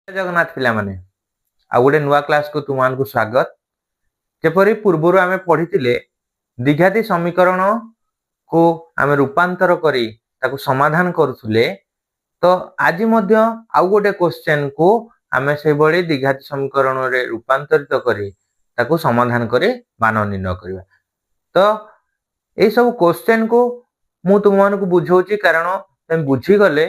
जगन्नाथ पिला माने आ गोटे नुआ क्लास को तुम स्वागत। जेपरी पूर्वर आमे पढ़िथिले द्विघाती समीकरण को आमे रूपांतर करी ताको समाधान करुथुले। तो आज मध्य आउ गोटे क्वेश्चन को आमे से बड़ी द्विघाती समीकरण रे रूपांतरित करी ताको समाधान करी मान निर्णय करबा। तो ए सब क्वेश्चन को मु तुम मानकु बुझौची कारण तुम बुझी गले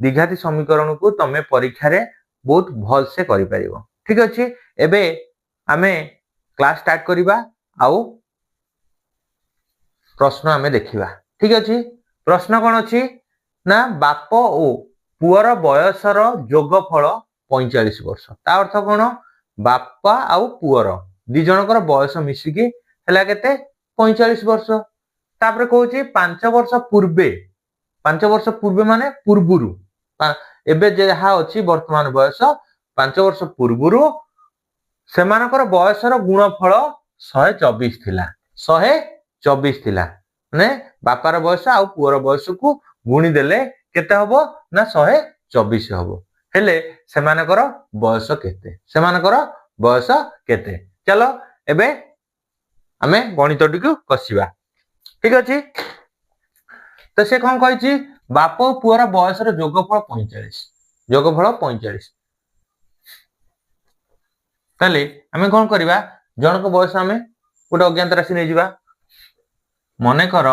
द्विघाती समीकरण को तमे परीक्षा रे बहुत भल से करि परिबो। ठीक अछि, एबे आमे क्लास स्टार्ट करिबा आउ प्रश्न आमे देखिबा। ठीक अछि, प्रश्न कोन अछि ना बाप ओ पुअर बयसर जोगफल 45 वर्ष। ता अर्थ कोन, बापा आउ पुअर दि जनकर बयस मिसी कि हला केते 45 वर्ष। तापर कहूची 5 वर्ष पूर्वे, 5 वर्ष पूर्वे माने पूर्वरु एबे जहा अछि वर्तमान बयस 5 वर्ष पूर्वरु सेमानकर बयसर गुणफल 124 थिला। 124 थिला माने बापार बयस आ पुअर बयस को गुणी देले केते हबो ना 124 हबो। हेले सेमानकर बयस केते, सेमानकर बयस केते। चलो एबे हमें गणित टिकु कसिबा। ठीक अछि, तो से कोन कहिछि बाप पुअर बयसर जोगफल 45, जोगफल 45। ताले हमें कोन करिबा, जनक बयस हमें गोटे अज्ञात राशि नै जिबा। मने कर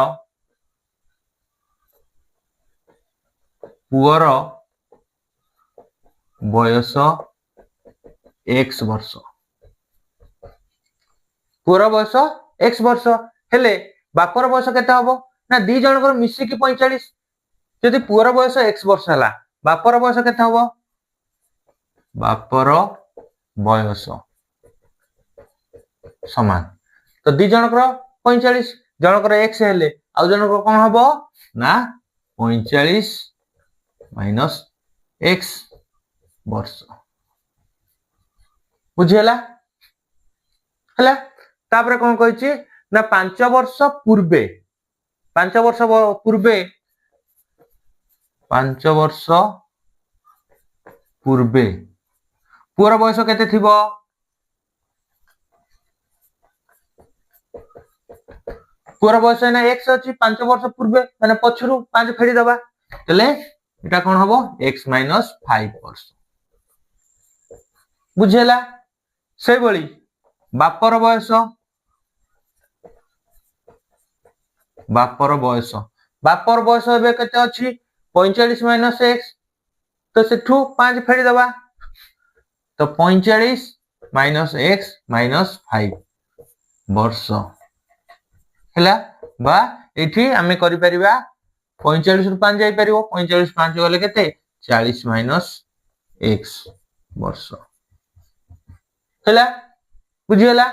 पुअर बयस x वर्ष, पुअर बयस x वर्ष हेले बापर बयस केते हबो ना दि जनकर मिसी कि 45। यदि पुअर बयस x वर्ष हला बापर बयस केते हबो, बापर बयस समान तो दि जनकर 45, जनकर x हेले आ जनकर कोन हबो ना 45 माइनस x वर्ष। बुझियला हला। तापर कोन कहिछि ना 5 वर्ष पूर्वे, 5 वर्ष पूर्वे, 5 वर्ष पूर्वे पुअर बयस केते थिबो, पुअर बयस ना x अछि 5 वर्ष पूर्वे माने पछरु 5 फेडी दबा तले एटा कोन हबो x माइनस 5 वर्ष। बुझेला से बळी बापर बयस, बापर बयस, बापर बयस एबे केते अछि 45 माइनस x तो सेठू 5 फेडी दबा तो 45 माइनस x माइनस 5 वर्ष हेला। बा एठी हमें करि परिबा 45 रु 5 जाई परिबो, 45 5 गले केते 40 माइनस x वर्ष हेला। बुझियला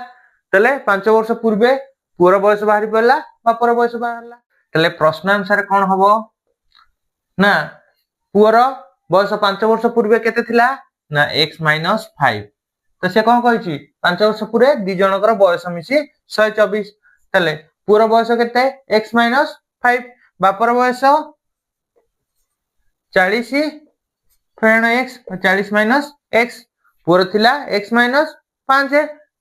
तले 5 वर्ष पूर्वे पुअर बयस बाहरी पड़ला बापर बयस बाहरला। तले प्रश्न अनुसार कोन हबो ना पुअर बयस 5 वर्ष पूर्वे केते थिला ना x माइनस 5। तो से कोन कहिछि 5 वर्ष पूर्वे दि जनकर बयस मिसी 124। तले पुअर बयस केते x माइनस 5, बापर बयस 40 फेण x 40 माइनस x, पुअर थिला x माइनस 5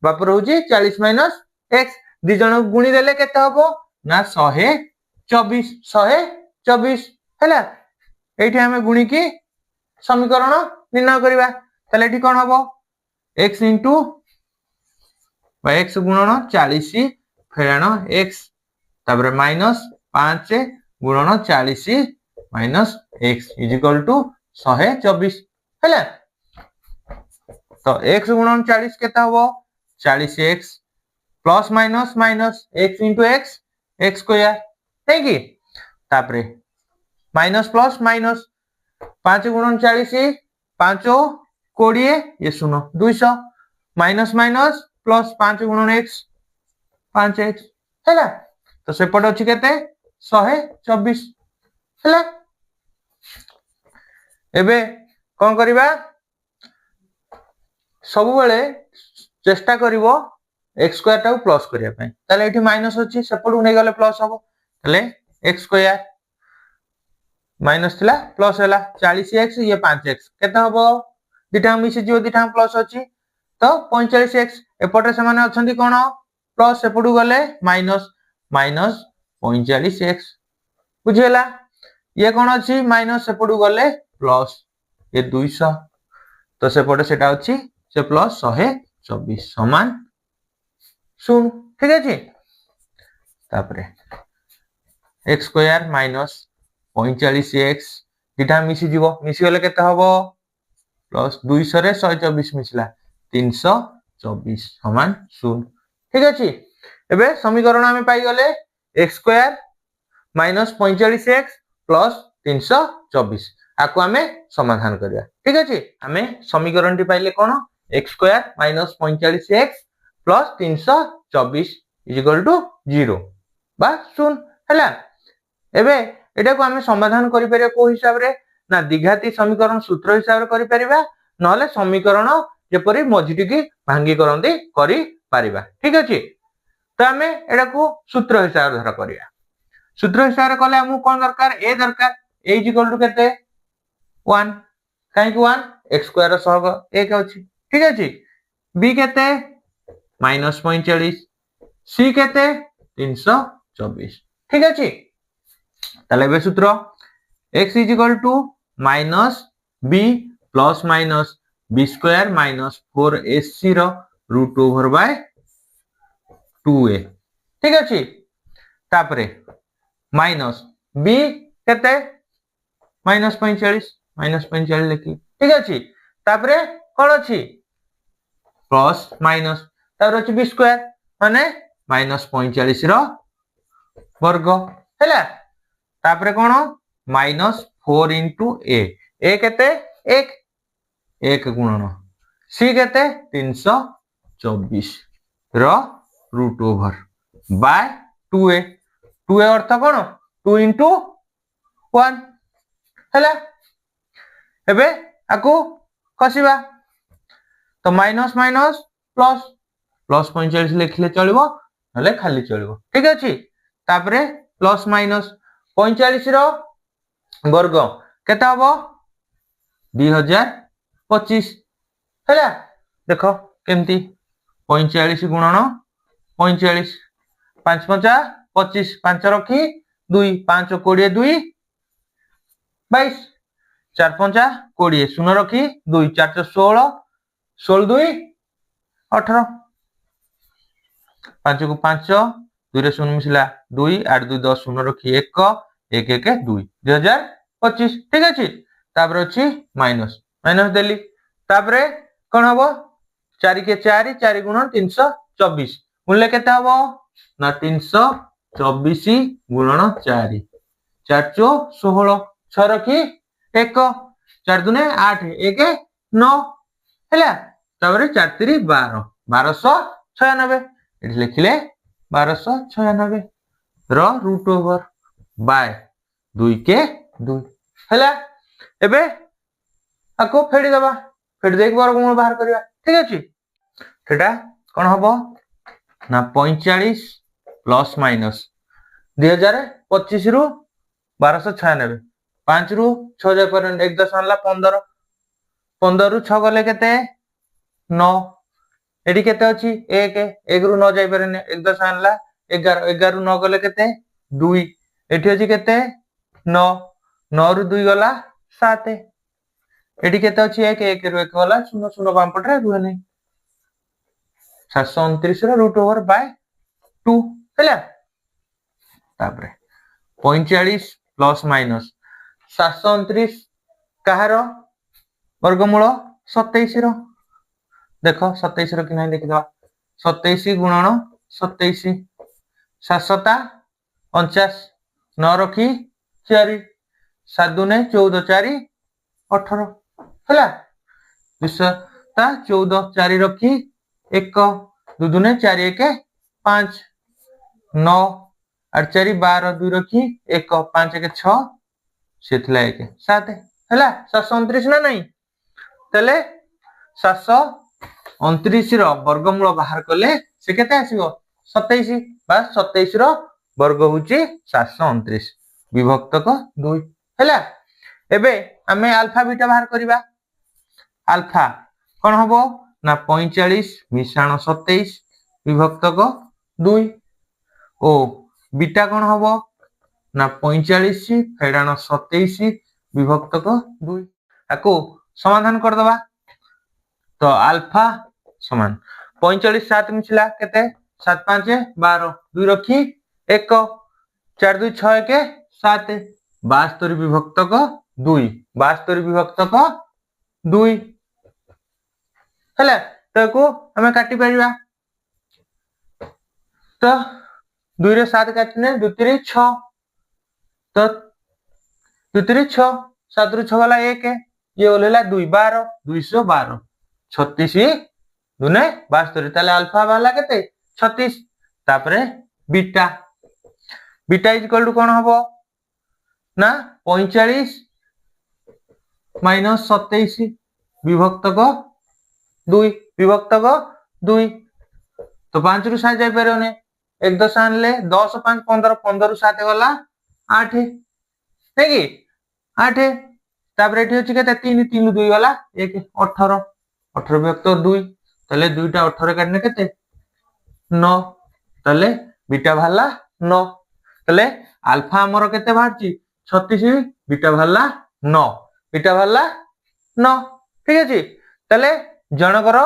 बापर होजी 40 माइनस x, दि जन गुणी देले केते हबो ना 124, 124 हैला। एठी हमें गुणी की समीकरण निर्णय करिबा। तले एठी कोन हबो x इनटू बा x गुणन 40 फेण x तापर माइनस 5 गुणन 40 minus x is equal to 124 हैला। तो x गुणन 40 केता हबो 40x plus minus minus x into x x square है कि तापरे माइनस प्लस माइनस 5 गुणन 40 5 20 ये सुनो 200 माइनस माइनस प्लस 5 गुणन x 5x हैला। तो सेपट अछि केते 124 हैला। एबे कोन करिबा सब बेले चेष्टा करिवो x स्क्वायर टा प्लस करिया पय। ताले एठी माइनस अछि सेपटु नै गले प्लस हबो ताले x स्क्वायर माइनस थिला प्लस हैला 40x ये 5x केते हबो दिटा मिसी जीव दिटा प्लस अछि तो 45x एपटे से माने अछंती कोन प्लस एपटू गले माइनस माइनस 45x बुझिला ये कोन अछि माइनस एपटू गले प्लस ये 200 तो सेपटे सेटा अछि से प्लस 124 समान 0 ठीक अछि तापरे x स्क्वायर माइनस 45x दिटा मिसी जीवो मिसी गले केते हबो प्लस 200 रे 124 मिसला 324 समान 0 ठीक अछि एबे समीकरण हमें पाई गले x square minus 45x plus 324 आको हमें समाधान करिया ठीक अछि हमें समीकरण टी पाइले कोन x square minus 45x plus 324 equal to 0 बा 0 हला एबे एटा को हमें समाधान करि परिया को हिसाब रे ना द्विघाती समीकरण सूत्र हिसाब रे करि परिबा नले समीकरण जेपरि मझिटी की भांगी करंदी करि परिबा ठीक अछि तो हमें एटा को सूत्र हिसाब धरा करिया सूत्र हिसाब रे कले हमु कोन दरकार a दरकार a इक्वल टू केते 1 काई को 1 x स्क्वायर सहग 1 अछि ठीक अछि b केते माइनस 45 c केते 324 ठीक अछि ताले बे सूत्र x is equal to minus b plus minus b square minus 4ac रो रूट ओवर बाय 2a ठीक अछि तापरे माइनस b केते माइनस 45 लिखी ठीक अछि तापरे कोन अछि प्लस माइनस तापर अछि b स्क्वायर माने माइनस 45 रो वर्ग हैला तापरे कोन माइनस 4 इंटू a केते 1 गुणन c केते 324 रो रूट ओवर बाय 2a अर्थ कोन 2 इंटू 1 हैला एबे आकु कसिबा तो माइनस माइनस प्लस प्लस 45 लिखले चलिबो नले खाली चलिबो ठीक अछि तापरे प्लस माइनस 45 रो वर्ग केता हबो 2025 हैला देखो केमती 45 गुणन 45 5 5 25 5 रखी 2 5 20 2 22 4 5 20 0 रखी 2 4 16 16 2 18 5 को 5 2 रे 0 मिसला 2 8 2 10 0 रखी 1 1 1 2 2025 ठीक अछि तापर अछि माइनस माइनस देली तापर कोन हबो 4 के 4 4 गुणन 324 मूल्य केता हबो ना 324 गुणन 4 4 चो 16 6 रखी 1 4 दुने 8 1 9 हैला तापर 4 3 12 1296 एठी लिखिले 1296 रो रूट ओवर बाय 2 के 2 हैला एबे आको फेडी दबा फेडी देख वर्गमूल बाहर करिया ठीक अछि सेटा कोन हबो ना 45 प्लस माइनस 2025 रु 1296 5 रु 6 जाय पर 1 10 आनला 15 15 रु 6 गले केते 9 एडी केते अछि 1 1 रु 9 जाय पर 1 10 आनला 11 11 रु 9 गले केते 2 एठी अछि केते 9 9 रु 2 गला 7 एडी केते अछि 1 1 रु 1 गला 0 0 बाम पटरे रुहे नै 729 रो रूट ओवर बाय 2 हैला तापरे 45 प्लस माइनस 729 कहारो वर्गमूल 27 रो देखो 27 रो कि नै देखि दवा 27 गुणन 27 7 49 9 रखी 4 7 दुने 14 4 18 हैला 14 4 रखी 1 2 दुने 4 1 5 9 8 4 12 2 रखी 1 5 1 6 सेथला 1 7 हैला 729 ना नहीं तले 729 रो वर्गमूल बाहर कले से केते आसीबो 27 बा 27 रो वर्ग होची 729 विभक्त को 2 हैला एबे हमें अल्फा बीटा बाहर करिबा अल्फा कौन हम ना 45 मिश्रण 27 विभक्तक 2 ओ बीटा कौन हम ना 45 फेड़ाण 27 विभक्तक 2 आपको समाधान करदबा तो अल्फा समान 45 7 मिसला केते 7 5 12 2 रखी 1 4 2 6 1 7 72 विभक्तक 2 72 विभक्तक 2 हैला ताको हमें काटी परिबा तो 2 रे 7 काटने 2 3 6 तो 2 3 6 7 रु 6 वाला 1 ये ओलेला 2 12 212 36 दुने 72 ताले अल्फा वाला केते 36 तापरे beta beta is equal to कोन हबो ना 45 माइनस 27 विभक्तक 2 विभक्तक 2 तो 5 रु 7 जाई परने 1 10 आनले 10 5 15 15 रु 7 गला 8 है कि 8 तापरे एठी अछि केते 3 3 2 गला 1 18 18 विभक्त 2 ताले 2 टा 18 काटने केते 9 ताले बीटा भाला 9 ताले अल्फा हमर केते बाहरची 36 बीटा भाला 9 बीटा भाला 9 ठीक अछि ताले जनकर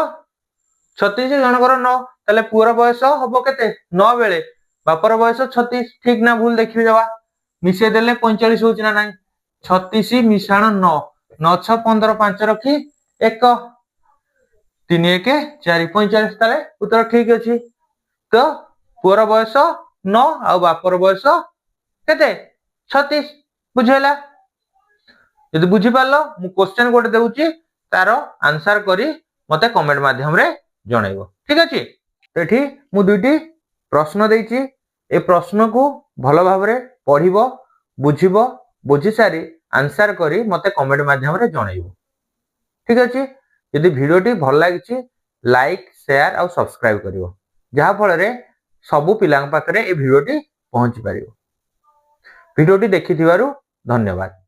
36 जनकर 9 ताले पूरा बयस हबो केते 9 बेले बापर बयस 36 ठीक ना भूल देखि देबा मिसे देले 45 होची ना नाही 36 मिश्रण 9 9 6 15 5 रखी 1 3 1 4 45 ताले उत्तर ठीक अछि तो पूरा बयस 9 आ बापर बयस केते 36 बुझेला यदि बुझी पालो मु क्वेश्चन कोड देउची तारो आंसर करी मते कमेंट माध्यम रे जणाइबो ठीक अछि तो एठी मु दुइटी प्रश्न देइची ए प्रश्न को भलो भाबरे पढिबो बुझिबो बुझी सारी आंसर करी मते कमेंट माध्यम रे जणाइबो ठीक अछि यदि वीडियो टी भल लागिची लाइक शेयर और सब्सक्राइब करिवो जहा फल रे सबु पिलांग पाखरे ए वीडियो टी पहुंची परिवो वीडियो टी देखि थिवारु धन्यवाद।